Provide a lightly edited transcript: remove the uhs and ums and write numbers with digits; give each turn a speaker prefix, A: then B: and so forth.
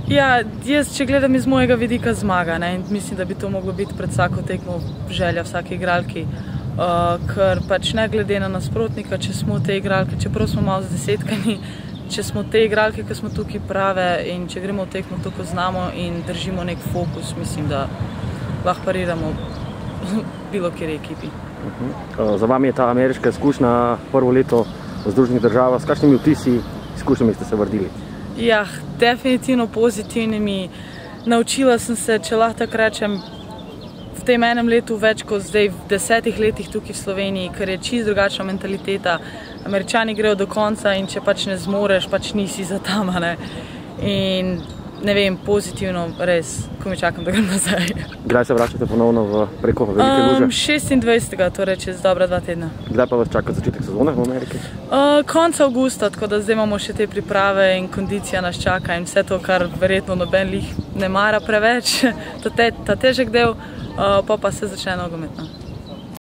A: Ja, jaz, če gledam iz mojega vidika, zmaga, ne, in mislim, da bi to moglo biti pred vsako tekmo želja vsake igralki, ker pač ne glede na nasprotnika, če smo te igralke, čeprav smo malo zdesetkani, če smo te igralke, ki smo tukaj prave in če gremo v tekmo to, ko znamo in držimo nek fokus, mislim, da lahko pariramo bilo kjer ekipi.
B: Za vami je ta ameriška izkušnja prvo leto v Združenih državah. S kakšnimi vtisi, izkušnjami ste se vrnili?
A: Ja, definitivno pozitivnimi. Naučila sem se, če lahko tako rečem, v tem enem letu več kot zdaj v 10 letih tukaj v Sloveniji, ker je čisto drugačna mentaliteta. Američani grejo do konca in če pač ne zmoreš, pač nisi za tam, ne. In ne vem, pozitivno res, ko mi čakam, da grem nazaj.
B: Kdaj se vračate ponovno preko velike luže?
A: 26. torej čez dobra 2 tedna.
B: Kdaj pa vas čaka začetek sezone v Ameriki?
A: Konec avgusta, tako da zdaj imamo še te priprave in kondicija nas čaka in vse to, kar verjetno noben lih ne mara preveč, ta težek del, pa se začne nogometno.